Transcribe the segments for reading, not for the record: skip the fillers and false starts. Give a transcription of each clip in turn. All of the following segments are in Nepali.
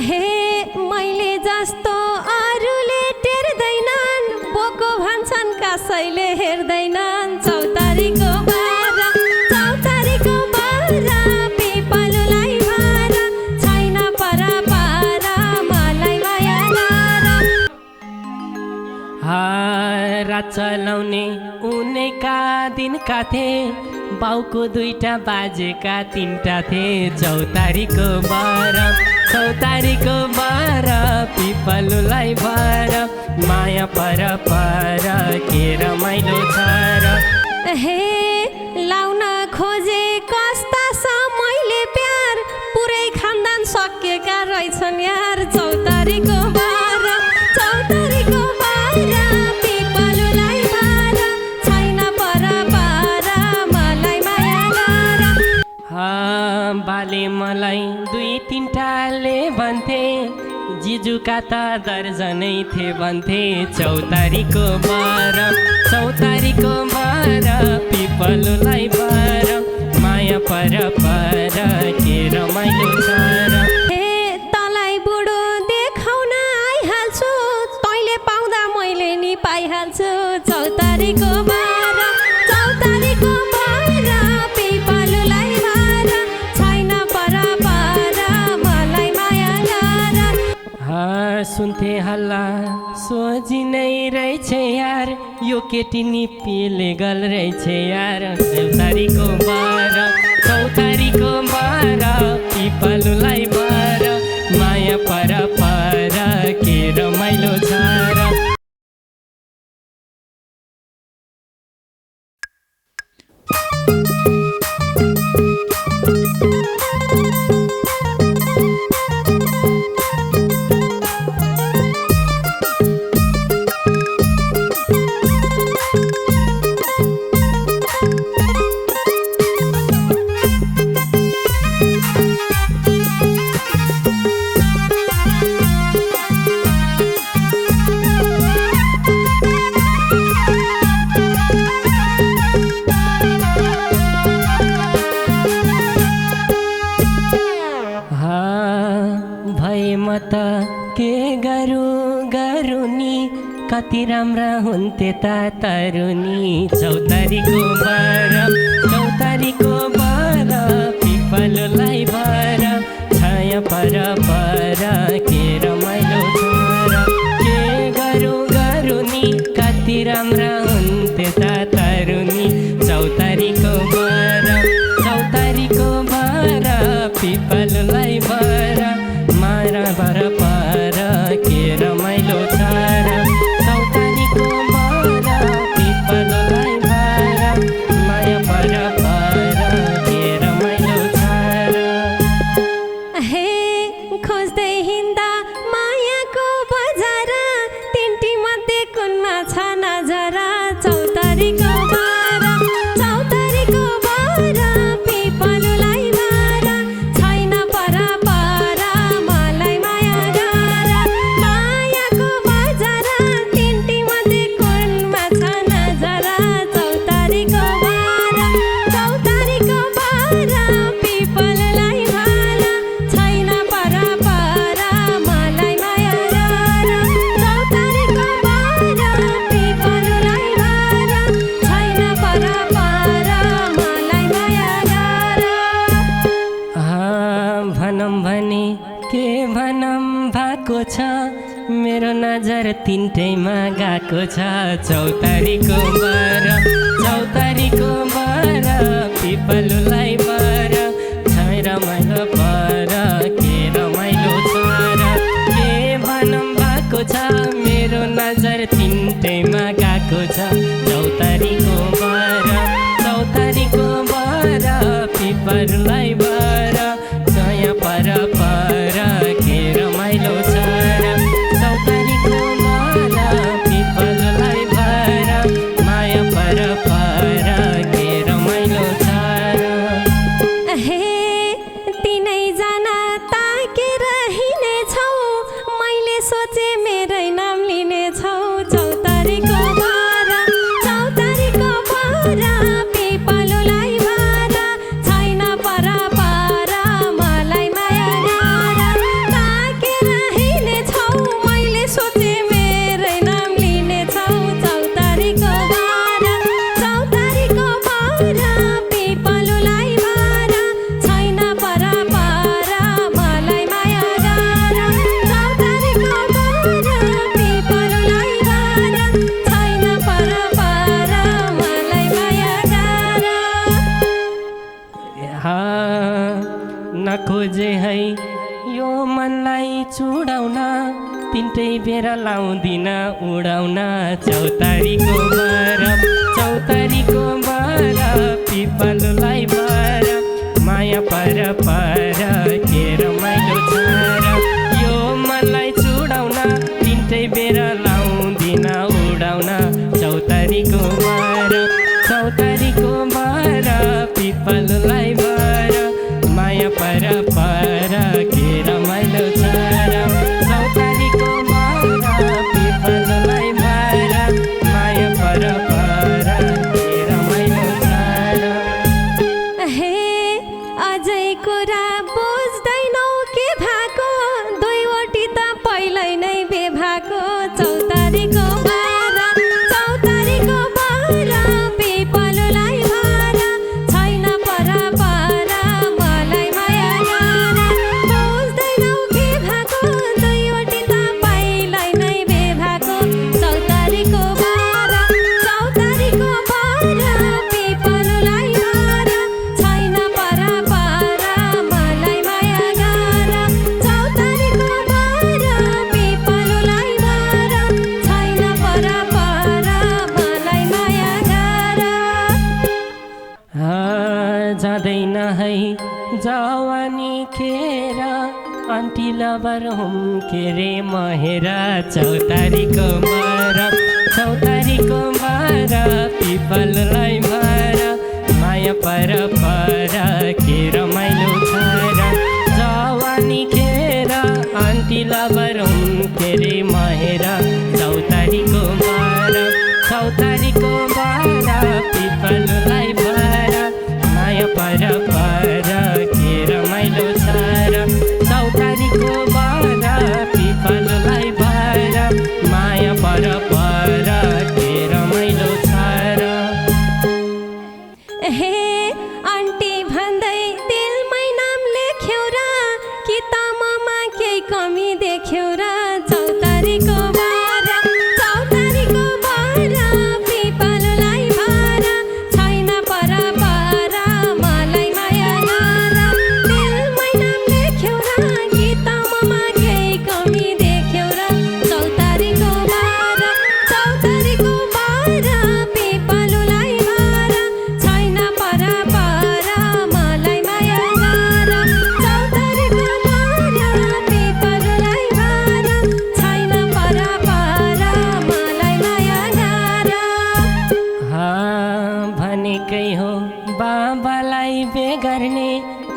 हे मैले जस्तो अरूले टेर्दैनन् बोको भन्छन् कसैले हेर्दैनन् चौतारीको बारा पिपलुलाई भार छैन परपार मलाई माया गर रात चलाउने उनैका दिनका थिए बाउको दुईटा बाजेका तिनटा थिए चौतारीको बार पिपलुलाई भर माया पर के रमाइलो छ र हे लाउन खोजे कस्ता छ मैले प्यार पुरै खानदान सकेका रहेछन् यार चौतारीको बार पिपलुलाई भर छैन परपार मलाई माया गर बाले मलाई दुई तिनटाले भन्थे जिजुका त दर्जनै थिए भन्थे चौतारीको बार पिपलुलाई भर माया पर के रमाइलो छ र हे तँलाई बुढो देखाउन आइहाल्छु तैँले पाउँदा मैले नि पाइहाल्छु चौतारीको बार पिपलुलाई भर छैन परपार मलाई माया गर सुन्थे हल्ला सोझी नै रहेछ यार यो केटी नि पिलेगल रहेछ यार चौतारीको बार पिपलुलाई भर माया पर के रमाइलो छ र के गरौँ नि कति राम्रा हुन्थे त तरुनी चौतारीको बार पिपलुलाई भर छाया पर के रमाइलो छ र के गरौँ नि कति राम्रा हुन्थे त तरुनी चौतारीको बार पिपलुलाई भर माया पर के रमाइलो छ र चौतारीको बार पिपलुलाई भर माया पर के रमाइलो छ र हे खोज्दै हिँड्दा मायाको बजार तिनटी मध्ये कुनमा छ नजर चौतारीको बार पिपलुलाई भर छैन परपार मलाई माया गर मायाको बजार तिनटी मध्ये कुनमा छ नजर चौतारीको बार पिपलुलाई भर छैन परपार मलाई माया गर चौतारीको बार पिपलुलाई भर छैन परपार मलाई माया गर भनम भने के भनम भएको छ मेरो नजर तिनटैमा गएको छ चौतारीको बार पिपलुलाई भर छैन रमाइलो पर के रमाइलो छ र के भनम भएको छ मेरो नजर तिनटैमा गएको छ चौतारीको बार पिपलुलाई भर छाया पर के रमाइलो छ र चौतारीको बार पिपलुलाई भर माया पर के रमाइलो छ र यो मनलाई चुडाउन तिनटै बेर लाउँदिन उडाउन चौतारीको बर पिपललाई बर माया पर के रमाइलो छ र यो मनलाई चुडाउन तिनटै बेर लाउँदिन उडाउन चौतारीको बर पिपललाई बर माया पर के रमाइलो छ र चौतारीको बर पिपललाई बर माया पर के रमाइलो छ र हे अझै कुरा बुझ्दैनौ के भएको दुईवटी त पहिल्यै नै बेभाको चौतारीको बर पिपललाई बर छैन पर मलाई माया गर बुझ्दैनौ के भएको दुईवटी त पहिल्यै नै बेभाको चौतारीको बर पिपललाई बर छैन पर मलाई माया गर चौतारीको बर पिपललाई बर छैन पर मलाई माया गर जाँदैन है जवानी खेर आन्टी लबर हुम के रे महेरा चौतारीको बर पिपललाई बर माया पर के रमाइलो छ र जवानी खेर आन्टी लबर हुम के रे महेरा चौतारीको बर पिपललाई बर माया पर के रमाइलो छ र चौतारीको बर पिपललाई बर माया पर के रमाइलो छ र हे आन्टी भन्दै दिलमै नाम लेख्यौ र कि तामामा केही कमी देख्यौ र चौतारीको बर पिपललाई बर छैन पर मलाई माया गर दिलमै नाम लेख्यौ र कि तामामा केही कमी देख्यौ र चौतारीको बर पिपललाई बर छैन पर मलाई माया गर चौतारीको बर पिपललाई बर छैन पर मलाई माया गर भनेकै हो बाबालाई बेगर्ने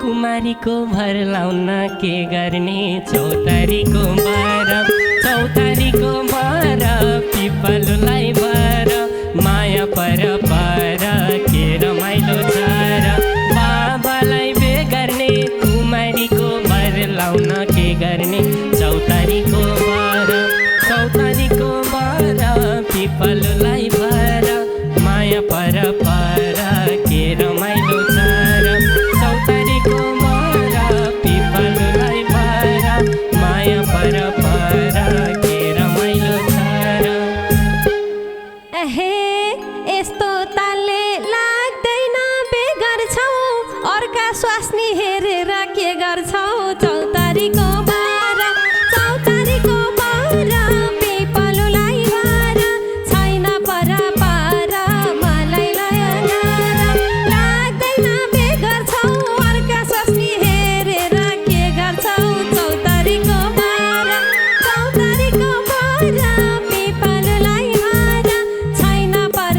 कुमारीको भर लाउन के गर्ने चौतारीको बर पिपललाई बर माया पर के रमाइलो छ र बाबालाई बेगर्ने कुमारीको भर लाउन के गर्ने चौतारीको बर पिपललाई बर माया पर के रमाइलो छ र चौतारीको बर पिपललाई बर माया पर के रमाइलो छ र हे यस्तो तालले लाग्दैन बेगर छौ अर्का स्वास्नी हेरेर के गर्छौ चौतारीको बर पिपललाई बर छैन पर मलाई माया गर लाग्दैन बेगर छौ अर्का स्वास्नी हेरेर के गर्छौ चौतारीको बर पिपललाई बर छैन पर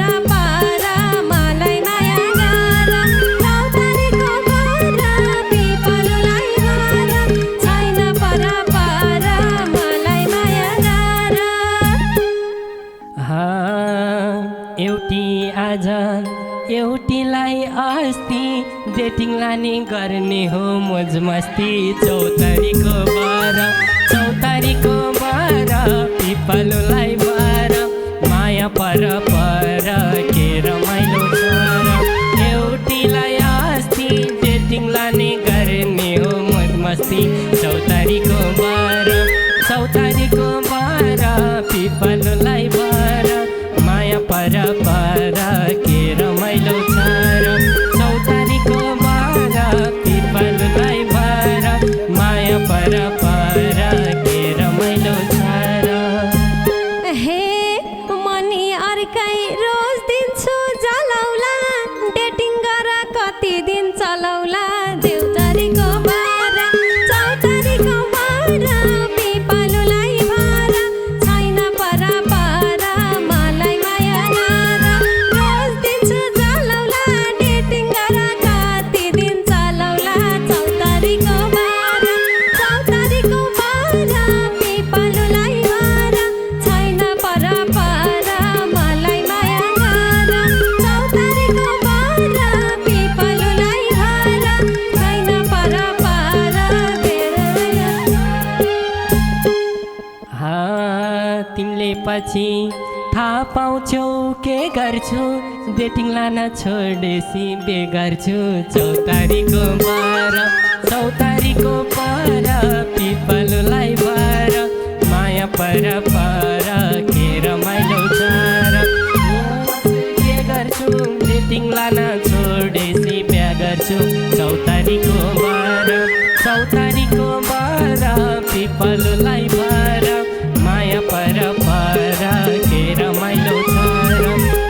मलाई माया गर चौतारीको बर पिपललाई बर छैन पर मलाई माया गर एउटी आज एउटीलाई अस्ति डेटिङ लाने गर्ने हो मोज मस्ती चौतारीको बर पिपललाई बर माया पर के रमाइलो छ र एउटीलाई अस्ति डेटिङ लाने गर्ने हो मोज मस्ती चौतारीको बर पिपललाई बर माया पर के रमाइलो छ र चौतारीको बर पिपललाई बर माया पर पछि थाहा पाउँछौ के गर्छु डेटिङ लान छोडेसी बे गर्छु चौतारीको पर पिपलुलाई भर माया पर के रमाइलो चार के गर्छु डेटिङ लान छोडेसी बे गर्छु चौतारीको बर पिपलुलाई भर माया पर के रमाइलो छर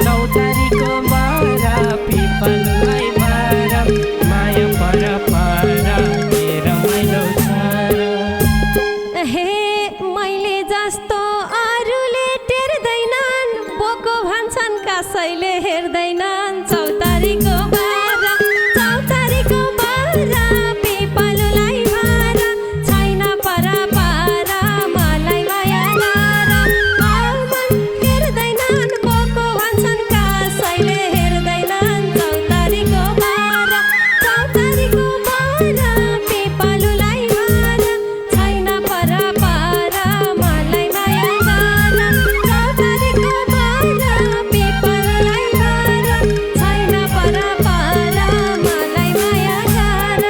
चौतारीको बर पिपलुलाई भर माया पर के रमाइलो छर। हे मैले जस्तो अरूले टेर्दैनन् बोको भन्छन् कसैले हेर्दैनन् चौतारीको बर पिपलुलाई भर छैन पर मलाई माया गर मन हेर्दैनन् बोको भन्छन् कसैले हेर्दैनन् चौतारीको बर पिपलुलाई भर छैन पर मलाई माया गर चौतारीको पिपलुलाई भर छैन पर मलाई माया गर।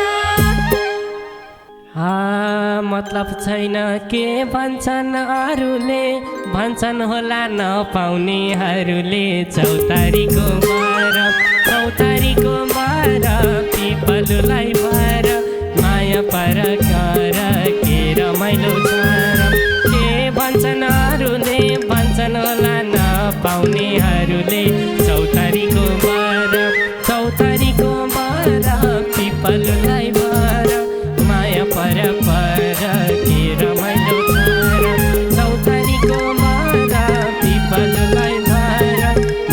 मतलब छैन के भन्छन् अरूले भन्छन् होला नपाउनेहरूले चौतारीको बर पिपलुलाई भर माया पर के रमाइलो छर के भन्छन् अरूले भन्छन् होला नपाउनेहरूले चौतारीको बर पिपलुलाई भर माया पर के रमाइलो छर चौतारीको बर पिपलुलाई भर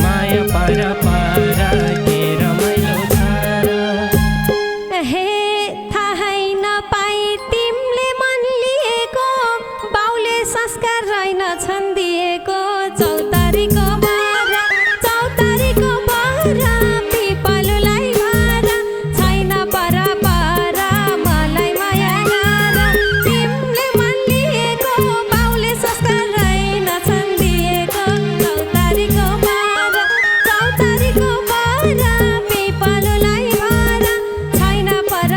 माया पर के रमाइलो छर। हे थाहै नपाई तिमीले मन लिएको बाउले संस्कार रहेनछन् दिएको चौतारीको बर पिपलुलाई भर छैन पर मलाई माया गर तिमीले मन लिएको बाउले संस्कार रहेनछन् दिएको चौतारीको बर पिपलुलाई भर छैन पर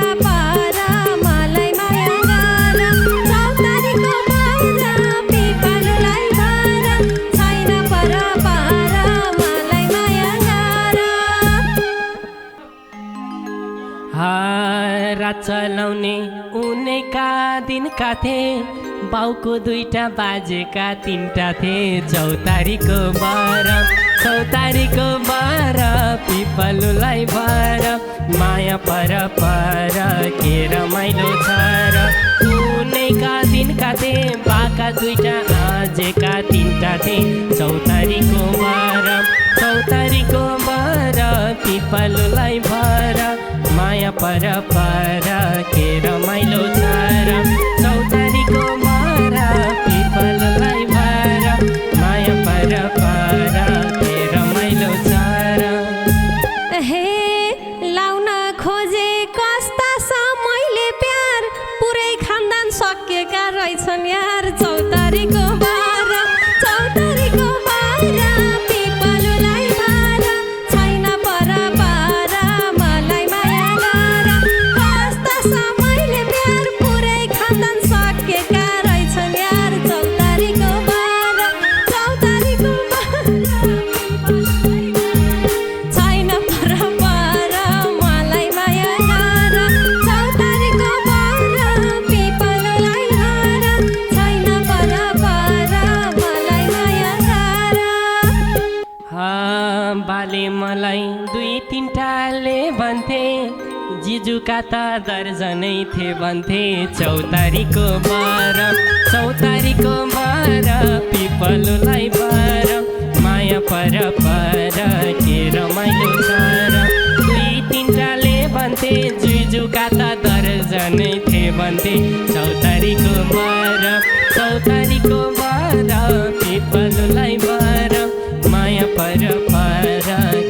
मलाई माया गर चौतारीको पिपलुलाई भर छैन पर मलाई माया गर। रात चलाउने उनैका दिनका थिए बाउको दुईटा बाजेका तिनटा थिए चौतारीको बर पिपलुलाई भर माया पर के रमाइलो छर उनैका दिनका थिए बाका दुईटा आजेका तिनटा थिए चौतारीको बर पिपलुलाई भर माया पर के रमाइलो छर चौतारीको बर पिपलुलाई भर माया पर के रमाइलो छर। हे लाउन खोजे कस्ता समयले प्यार पुरै खानदान सकेका रहेछन् यार चौतारीको बर पिपलुलाई भर छैन पर मलाई माया गर कस्ता समयले प्यार पुरै खानदान सकेका रहेछन् यार चौतारीको बर छैन पर मलाई माया गर चौतारीको पिपलुलाई भर छैन पर मलाई माया गर। बाले मलाई दुई तिनटाले भन्थे जिजुका त दर्जनै थिए भन्थे चौतारीको बर पिपलुलाई भर माया पर के रमाइलो छर दुई तिनटाले भन्थे जिजुका त दर्जनै थिए भन्थे चौतारीको बर पिपलुलाई भर माया पर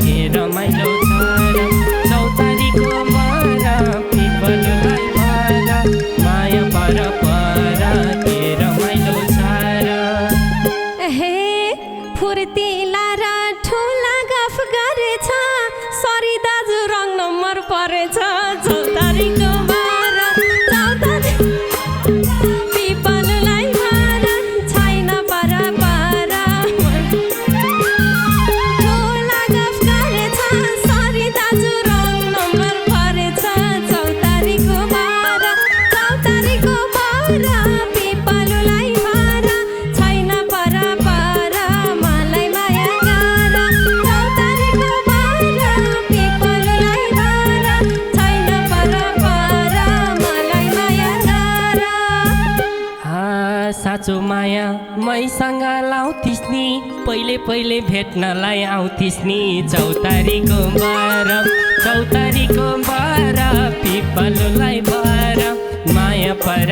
के रमाइलो छर चौतारीको बर पिपलुलाई भर माया पर के रमाइलो छर। हे साँचो माया मैसँग लाउँथिस् नि पहिले पहिले भेट्नलाई आउँथिस् नि चौतारीको बार पिपलुलाई भर माया पर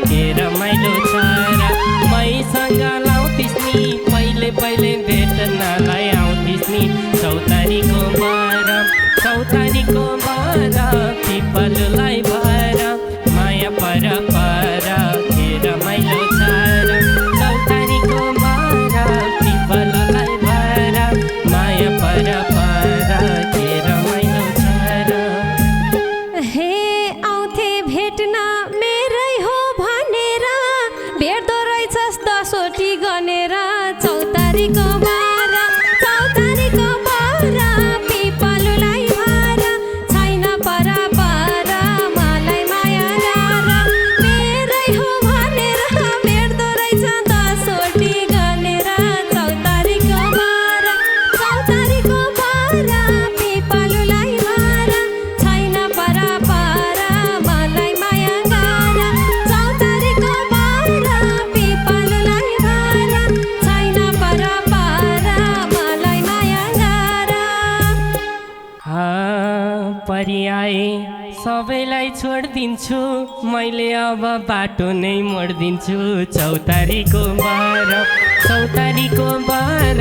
के रमाइलो छ र मैसँग लाउँथिस् नि पहिले पहिले भेट्नलाई आउँथिस् नि चौतारीको बार पिपलुलाई भर माया पर के रमाइलो छ र चौतारीको बार पिपलुलाई भर माया पर के रमाइलो छ र हे आउँथे भेट्न मेरै हो भनेर भेट्दो रहेछस् दसवटी गनेर चौतारीको बार पिपलुलाई भर छैन पर मलाई माया गर मेरै हो भनेर भेट्दो रहेछ दसवटी गनेर चौतारीको बार पिपलुलाई भर छैन पर मलाई माया गर चौतारीको बार पिपलुलाई भर छैन पर मलाई माया गर परिआए सबैलाई छोडिदिन्छु मैले अब बाटो नै मोडिदिन्छु चौतारीको बार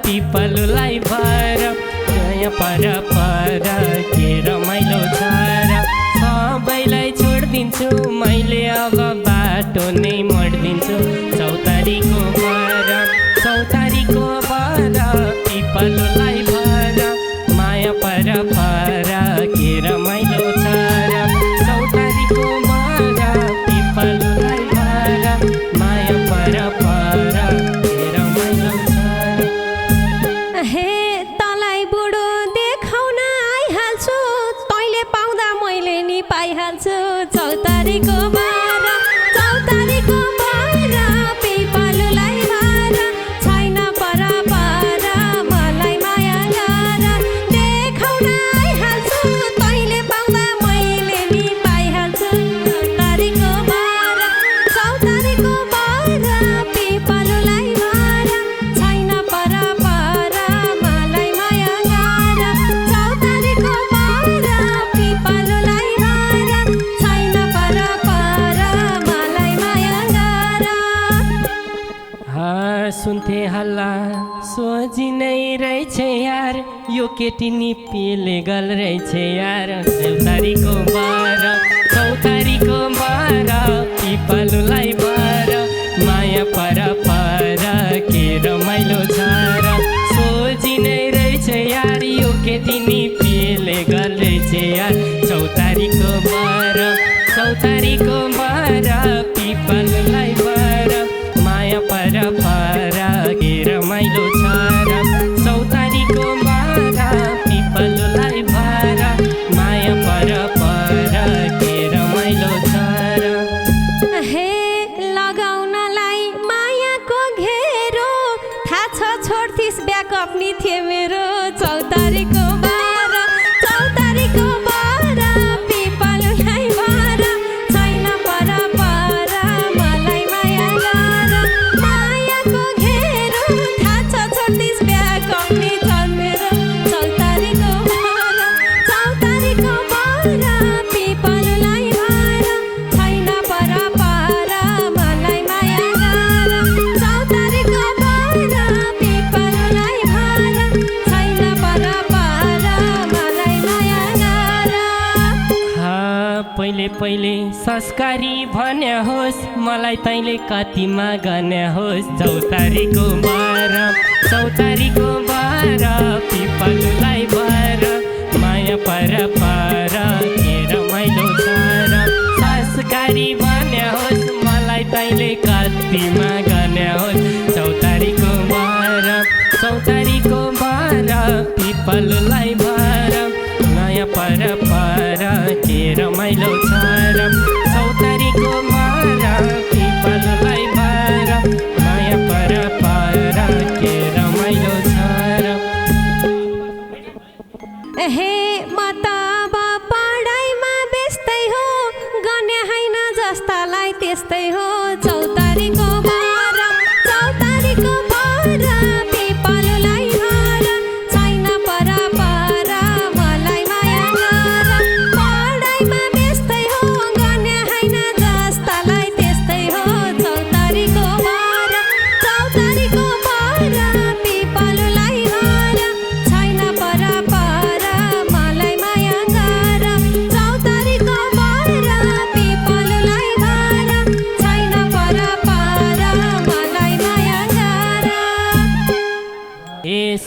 पिपलुलाई भर माया पर के रमाइलो छ र सबैलाई छोडिदिन्छु मैले अब बाटो नै मोडिदिन्छु चौतारीको बार पिपलुलाई भर माया पर के रमाइलो छ र चौतारीको बार पिपलुलाई भर माया पर के रमाइलो छ र हे तँलाई बुढो देखाउन आइहाल्छु तैँले पाउँदा मैले नि पाइहाल्छु चौतारीको बार पिपलुलाई भर छैन पर मलाई माया गर देखाउन आइहाल्छु तैँले पाउँदा मैले नि पाइहाल्छु चौतारीको बार पिपलुलाई भर छैन पर मलाई माया गर चौतारीको बार पिपलुलाई भर छैन पर मलाई माया गर सुन्थे हल्ला सोझी नै रहेछ यार यो केटी नि पिले गल रहेछ यार चौतारीको बार पिपलुलाई भर माया पर के रमाइलो छ र सोझी नै रहेछ यार यो केटी नि पिले गल रहेछ यार चौतारीको बार पिपलुलाई भर माया पर के रमाइलो छ र चौतारीको बार पिपलुलाई भर माया पर के रमाइलो छ र हे लगाउनलाई मायाको घेरो थाहा छ छोड्थिस् ब्याकअप नि थिए मेरो चौतारीको बार पिपलुलाई भर छैन पर मलाई माया गर मायाको घेरो थाहा छ छोड्थिस् ब्याकअप नि छन् मेरो चौतारीको बार पिपलुलाई भर छैन पर मलाई माया गर चौतारीको बार पिपलुलाई भर छैन पर मलाई माया गर पहिले संस्कारी भन्या होस् मलाई तैँले कतिमा गन्या होस् चौतारीको बार पिपलुलाई भर माया पर के रमाइलो छ र संस्कारी भन्या होस् मलाई तैँले कतिमा गन्या होस् चौतारीको बार पिपलुलाई भर माया पर के रमाइलो छ र चौतारीको बार पिपलुलाई भर माया पर के रमाइलो छ र हे म त अब पढाइमा व्यस्तै हो गन्या होइन जस्तालाई त्यस्तै हो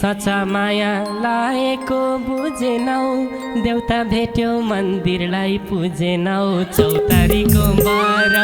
सच्चा माया लाएको बुझेनौ देउता भेट्यो मन्दिरलाई पुजेनौ चौतारीको बर